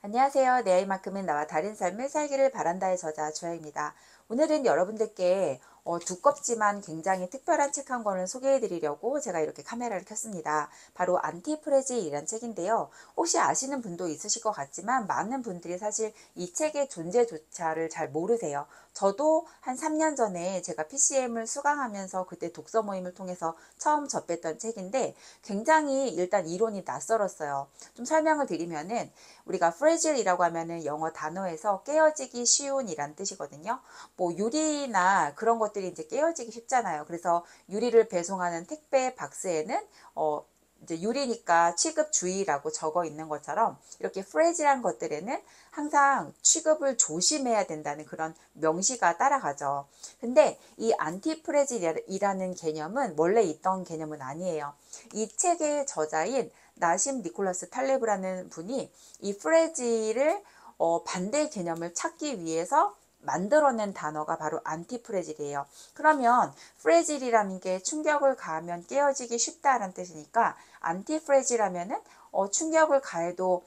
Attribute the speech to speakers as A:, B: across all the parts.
A: 안녕하세요. 내 아이만큼은 나와 다른 삶을 살기를 바란다의 저자 주아입니다. 오늘은 여러분들께 두껍지만 굉장히 특별한 책 한 권을 소개해 드리려고 제가 이렇게 카메라를 켰습니다. 바로 안티프레질이란 책인데요. 혹시 아시는 분도 있으실 것 같지만 많은 분들이 사실 이 책의 존재조차를 잘 모르세요. 저도 한 3년 전에 제가 PCM을 수강하면서 그때 독서 모임을 통해서 처음 접했던 책인데 굉장히 일단 이론이 낯설었어요. 좀 설명을 드리면은 우리가 fragile이라고 하면은 영어 단어에서 깨어지기 쉬운이란 뜻이거든요. 뭐 유리나 그런 것들이 이제 깨어지기 쉽잖아요. 그래서 유리를 배송하는 택배 박스에는 이제 유리니까 취급 주의라고 적어 있는 것처럼 이렇게 프레질한 것들에는 항상 취급을 조심해야 된다는 그런 명시가 따라가죠. 근데 이 안티프레질이라는 개념은 원래 있던 개념은 아니에요. 이 책의 저자인 나심 니콜라스 탈레브라는 분이 이 프레질을 반대 개념을 찾기 위해서 만들어낸 단어가 바로 안티프레질이에요. 그러면 프레질이라는 게 충격을 가하면 깨어지기 쉽다라는 뜻이니까 안티프레질하면은 충격을 가해도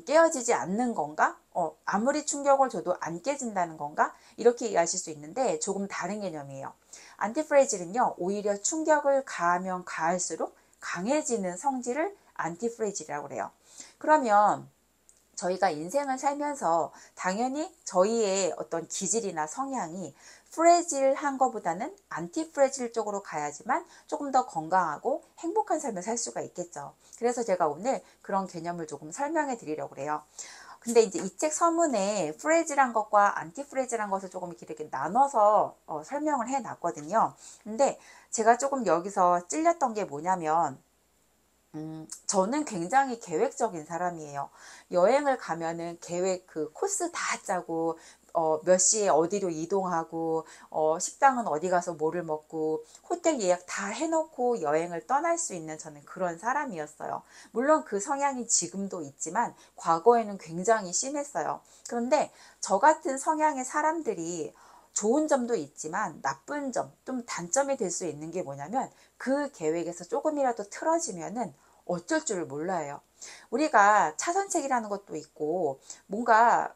A: 깨어지지 않는 건가? 아무리 충격을 줘도 안 깨진다는 건가? 이렇게 이해하실 수 있는데 조금 다른 개념이에요. 안티프레질은요, 오히려 충격을 가하면 가할수록 강해지는 성질을 안티프레질이라고 그래요. 그러면 저희가 인생을 살면서 당연히 저희의 어떤 기질이나 성향이 프레질한 것보다는 안티프레질 쪽으로 가야지만 조금 더 건강하고 행복한 삶을 살 수가 있겠죠. 그래서 제가 오늘 그런 개념을 조금 설명해 드리려고 그래요. 근데 이제 이 책 서문에 프레질한 것과 안티프레질한 것을 조금 이렇게 나눠서 설명을 해 놨거든요. 근데 제가 조금 여기서 찔렸던 게 뭐냐면 저는 굉장히 계획적인 사람이에요. 여행을 가면은 계획 그 코스 다 짜고 몇 시에 어디로 이동하고 식당은 어디 가서 뭐를 먹고 호텔 예약 다 해놓고 여행을 떠날 수 있는 저는 그런 사람이었어요. 물론 그 성향이 지금도 있지만 과거에는 굉장히 심했어요. 그런데 저 같은 성향의 사람들이 좋은 점도 있지만 나쁜 점, 좀 단점이 될 수 있는 게 뭐냐면 그 계획에서 조금이라도 틀어지면은 어쩔 줄 몰라요. 우리가 차선책이라는 것도 있고 뭔가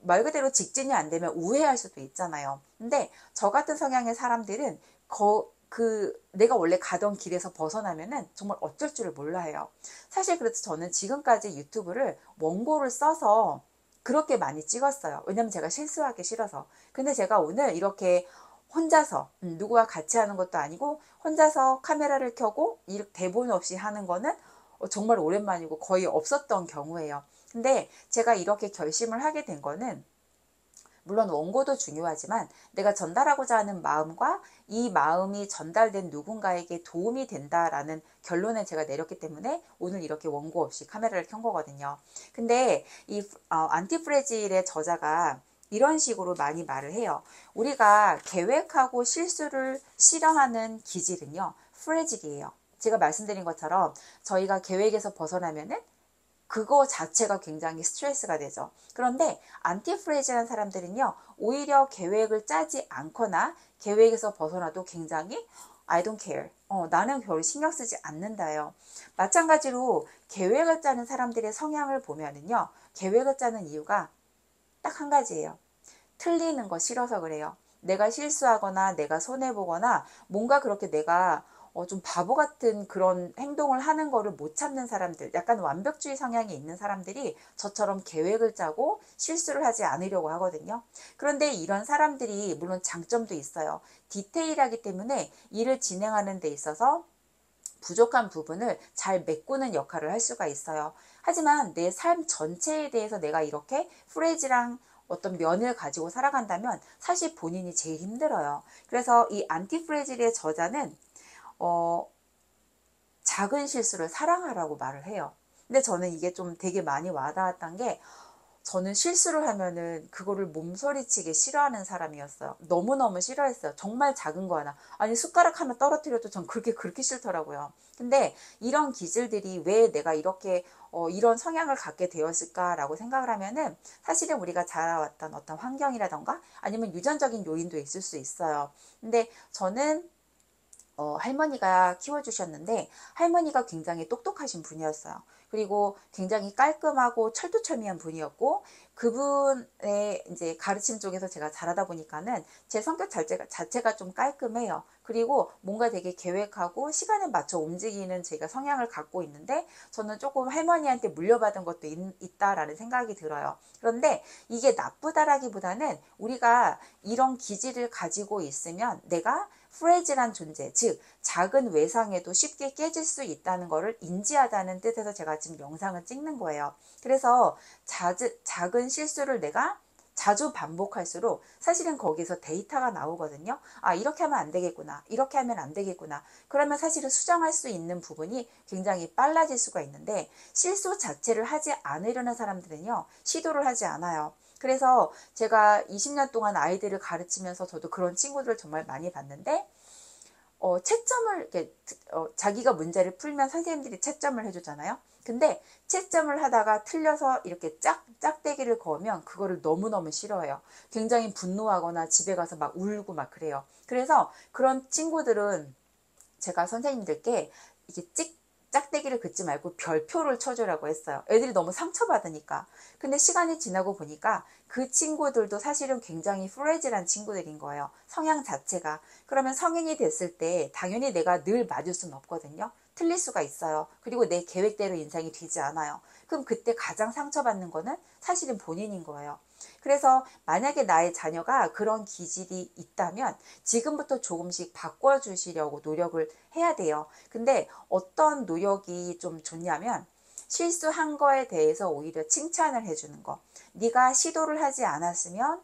A: 말 그대로 직진이 안 되면 우회할 수도 있잖아요. 근데 저 같은 성향의 사람들은 내가 원래 가던 길에서 벗어나면은 정말 어쩔 줄을 몰라요. 사실 그래서 저는 지금까지 유튜브를 원고를 써서 그렇게 많이 찍었어요. 왜냐면 제가 실수하기 싫어서. 근데 제가 오늘 이렇게 혼자서 누구와 같이 하는 것도 아니고 혼자서 카메라를 켜고 이렇게 대본 없이 하는 거는 정말 오랜만이고 거의 없었던 경우예요. 근데 제가 이렇게 결심을 하게 된 거는 물론 원고도 중요하지만 내가 전달하고자 하는 마음과 이 마음이 전달된 누군가에게 도움이 된다라는 결론을 제가 내렸기 때문에 오늘 이렇게 원고 없이 카메라를 켠 거거든요. 근데 이 안티프레질의 저자가 이런 식으로 많이 말을 해요. 우리가 계획하고 실수를 싫어하는 기질은요, 프레질이에요. 제가 말씀드린 것처럼 저희가 계획에서 벗어나면은 그거 자체가 굉장히 스트레스가 되죠. 그런데 안티프레질한 사람들은요, 오히려 계획을 짜지 않거나 계획에서 벗어나도 굉장히 I don't care. 나는 별로 신경 쓰지 않는다요. 마찬가지로 계획을 짜는 사람들의 성향을 보면은요, 계획을 짜는 이유가 딱 한 가지예요. 틀리는 거 싫어서 그래요. 내가 실수하거나 내가 손해보거나 뭔가 그렇게 내가 좀 바보 같은 그런 행동을 하는 거를 못 참는 사람들, 약간 완벽주의 성향이 있는 사람들이 저처럼 계획을 짜고 실수를 하지 않으려고 하거든요. 그런데 이런 사람들이 물론 장점도 있어요. 디테일하기 때문에 일을 진행하는 데 있어서 부족한 부분을 잘 메꾸는 역할을 할 수가 있어요. 하지만 내 삶 전체에 대해서 내가 이렇게 프레지랑 어떤 면을 가지고 살아간다면 사실 본인이 제일 힘들어요. 그래서 이 안티프레질의 저자는 어, 작은 실수를 사랑하라고 말을 해요. 근데 저는 이게 좀 되게 많이 와닿았던 게 저는 실수를 하면은 그거를 몸서리치게 싫어하는 사람이었어요. 너무너무 싫어했어요. 정말 작은 거 하나. 아니 숟가락 하나 떨어뜨려도 전 그렇게 싫더라고요. 근데 이런 기질들이 왜 내가 이렇게 이런 성향을 갖게 되었을까라고 생각을 하면은 사실은 우리가 자라왔던 어떤 환경이라던가 아니면 유전적인 요인도 있을 수 있어요. 근데 저는 할머니가 키워주셨는데 할머니가 굉장히 똑똑하신 분이었어요. 그리고 굉장히 깔끔하고 철두철미한 분이었고, 그분의 이제 가르침 쪽에서 제가 자라다 보니까는 제 성격 자체가 좀 깔끔해요. 그리고 뭔가 되게 계획하고 시간에 맞춰 움직이는 제가 성향을 갖고 있는데, 저는 조금 할머니한테 물려받은 것도 있다라는 생각이 들어요. 그런데 이게 나쁘다라기보다는 우리가 이런 기질을 가지고 있으면 내가 프레질한 존재, 즉 작은 외상에도 쉽게 깨질 수 있다는 것을 인지하다는 뜻에서 제가 지금 영상을 찍는 거예요. 그래서 작은 실수를 내가 자주 반복할수록 사실은 거기서 데이터가 나오거든요. 아, 이렇게 하면 안 되겠구나. 이렇게 하면 안 되겠구나. 그러면 사실은 수정할 수 있는 부분이 굉장히 빨라질 수가 있는데, 실수 자체를 하지 않으려는 사람들은요, 시도를 하지 않아요. 그래서 제가 20년 동안 아이들을 가르치면서 저도 그런 친구들을 정말 많이 봤는데, 채점을 이렇게 자기가 문제를 풀면 선생님들이 채점을 해주잖아요. 근데 채점을 하다가 틀려서 이렇게 짝대기를 그으면 그거를 너무너무 싫어해요. 굉장히 분노하거나 집에 가서 막 울고 막 그래요. 그래서 그런 친구들은 제가 선생님들께 이게 짝대기를 긋지 말고 별표를 쳐주라고 했어요. 애들이 너무 상처받으니까. 근데 시간이 지나고 보니까 그 친구들도 사실은 굉장히 프레질한 친구들인 거예요. 성향 자체가. 그러면 성인이 됐을 때 당연히 내가 늘 맞을 수는 없거든요. 틀릴 수가 있어요. 그리고 내 계획대로 인상이 되지 않아요. 그럼 그때 가장 상처받는 거는 사실은 본인인 거예요. 그래서 만약에 나의 자녀가 그런 기질이 있다면 지금부터 조금씩 바꿔주시려고 노력을 해야 돼요. 근데 어떤 노력이 좀 좋냐면, 실수한 거에 대해서 오히려 칭찬을 해주는 거. 네가 시도를 하지 않았으면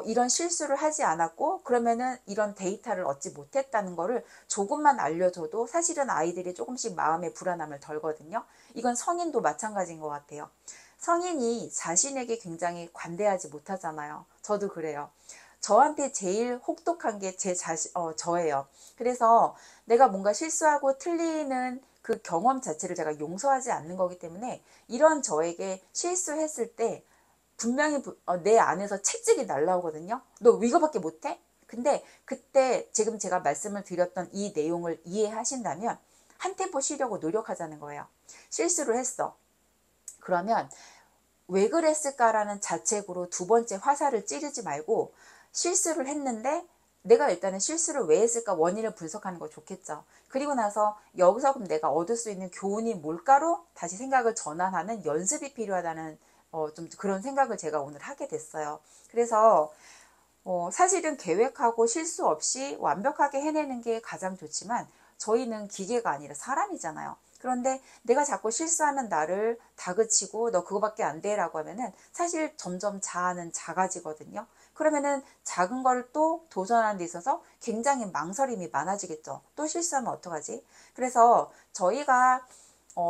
A: 이런 실수를 하지 않았고, 그러면은 이런 데이터를 얻지 못했다는 거를 조금만 알려줘도 사실은 아이들이 조금씩 마음의 불안함을 덜거든요. 이건 성인도 마찬가지인 것 같아요. 성인이 자신에게 굉장히 관대하지 못하잖아요. 저도 그래요. 저한테 제일 혹독한 게 저예요. 그래서 내가 뭔가 실수하고 틀리는 그 경험 자체를 제가 용서하지 않는 거기 때문에, 이런 저에게 실수했을 때 분명히 내 안에서 채찍이 날라오거든요. 너 이거밖에 못해? 근데 그때 지금 제가 말씀을 드렸던 이 내용을 이해하신다면 한 템포 쉬려고 노력하자는 거예요. 실수를 했어. 그러면 왜 그랬을까라는 자책으로 두 번째 화살을 찌르지 말고, 실수를 했는데 내가 일단은 실수를 왜 했을까 원인을 분석하는 거 좋겠죠. 그리고 나서 여기서 그럼 내가 얻을 수 있는 교훈이 뭘까로 다시 생각을 전환하는 연습이 필요하다는 좀 그런 생각을 제가 오늘 하게 됐어요. 그래서 사실은 계획하고 실수 없이 완벽하게 해내는 게 가장 좋지만, 저희는 기계가 아니라 사람이잖아요. 그런데 내가 자꾸 실수하는 나를 다그치고 너 그거밖에 안 돼 라고 하면은 사실 점점 자아는 작아지거든요. 그러면은 작은 걸 또 도전하는 데 있어서 굉장히 망설임이 많아지겠죠. 또 실수하면 어떡하지? 그래서 저희가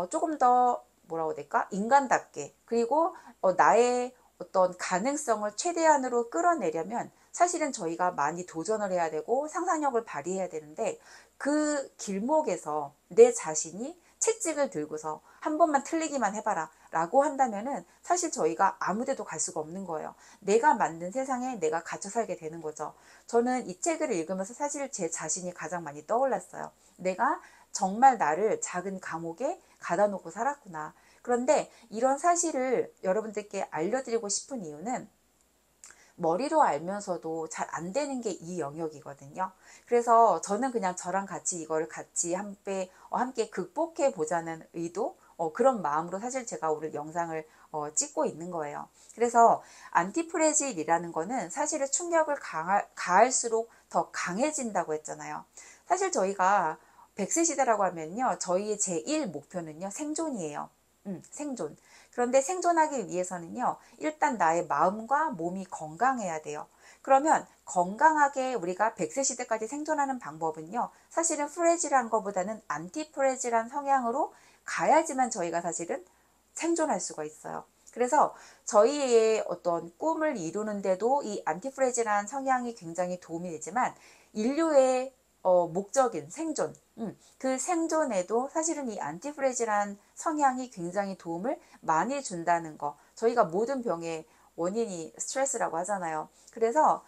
A: 조금 더 뭐라고 해야 될까? 인간답게, 그리고 나의 어떤 가능성을 최대한으로 끌어내려면 사실은 저희가 많이 도전을 해야 되고 상상력을 발휘해야 되는데, 그 길목에서 내 자신이 채찍을 들고서 한 번만 틀리기만 해봐라 라고 한다면은 사실 저희가 아무데도 갈 수가 없는 거예요. 내가 만든 세상에 내가 갇혀 살게 되는 거죠. 저는 이 책을 읽으면서 사실 제 자신이 가장 많이 떠올랐어요. 내가 정말 나를 작은 감옥에 가다 놓고 살았구나. 그런데 이런 사실을 여러분들께 알려드리고 싶은 이유는, 머리로 알면서도 잘 안 되는 게 이 영역이거든요. 그래서 저는 그냥 저랑 같이 이거를 같이 함께 극복해 보자는 의도, 그런 마음으로 사실 제가 오늘 영상을 찍고 있는 거예요. 그래서 안티프레질이라는 거는 사실은 충격을 가할수록 더 강해진다고 했잖아요. 사실 저희가 100세 시대라고 하면요, 저희의 제1 목표는요, 생존이에요. 생존. 그런데 생존하기 위해서는요, 일단 나의 마음과 몸이 건강해야 돼요. 그러면 건강하게 우리가 100세 시대까지 생존하는 방법은요, 사실은 프레질한 것보다는 안티프레질한 성향으로 가야지만 저희가 사실은 생존할 수가 있어요. 그래서 저희의 어떤 꿈을 이루는데도 이 안티프레질한 성향이 굉장히 도움이 되지만, 인류의 목적인 생존, 그 생존에도 사실은 이 안티프레질한 성향이 굉장히 도움을 많이 준다는 거. 저희가 모든 병의 원인이 스트레스라고 하잖아요. 그래서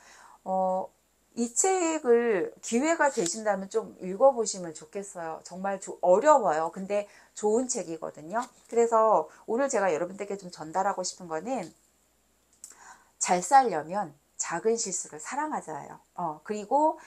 A: 이 책을 기회가 되신다면 좀 읽어보시면 좋겠어요. 정말 어려워요. 근데 좋은 책이거든요. 그래서 오늘 제가 여러분들께 좀 전달하고 싶은 거는 잘 살려면 작은 실수를 사랑하자예요. 그리고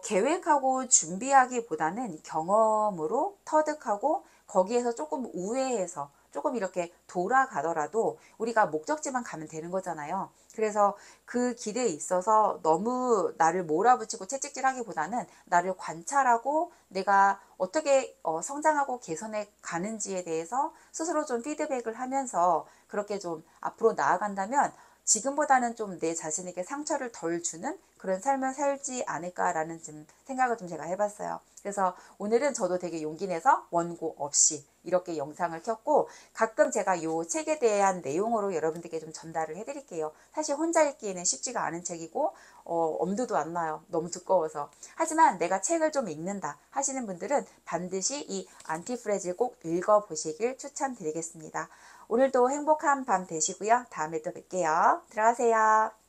A: 계획하고 준비하기보다는 경험으로 터득하고 거기에서 조금 우회해서 조금 이렇게 돌아가더라도 우리가 목적지만 가면 되는 거잖아요. 그래서 그 길에 있어서 너무 나를 몰아붙이고 채찍질하기보다는 나를 관찰하고 내가 어떻게 성장하고 개선해 가는지에 대해서 스스로 좀 피드백을 하면서 그렇게 좀 앞으로 나아간다면 지금보다는 좀 내 자신에게 상처를 덜 주는 그런 삶을 살지 않을까라는 좀 생각을 좀 제가 해봤어요. 그래서 오늘은 저도 되게 용기 내서 원고 없이 이렇게 영상을 켰고 가끔 제가 이 책에 대한 내용으로 여러분들께 좀 전달을 해드릴게요. 사실 혼자 읽기에는 쉽지가 않은 책이고 엄두도 안 나요. 너무 두꺼워서. 하지만 내가 책을 좀 읽는다 하시는 분들은 반드시 이 안티프레즈를 꼭 읽어보시길 추천드리겠습니다. 오늘도 행복한 밤 되시고요. 다음에 또 뵐게요. 들어가세요.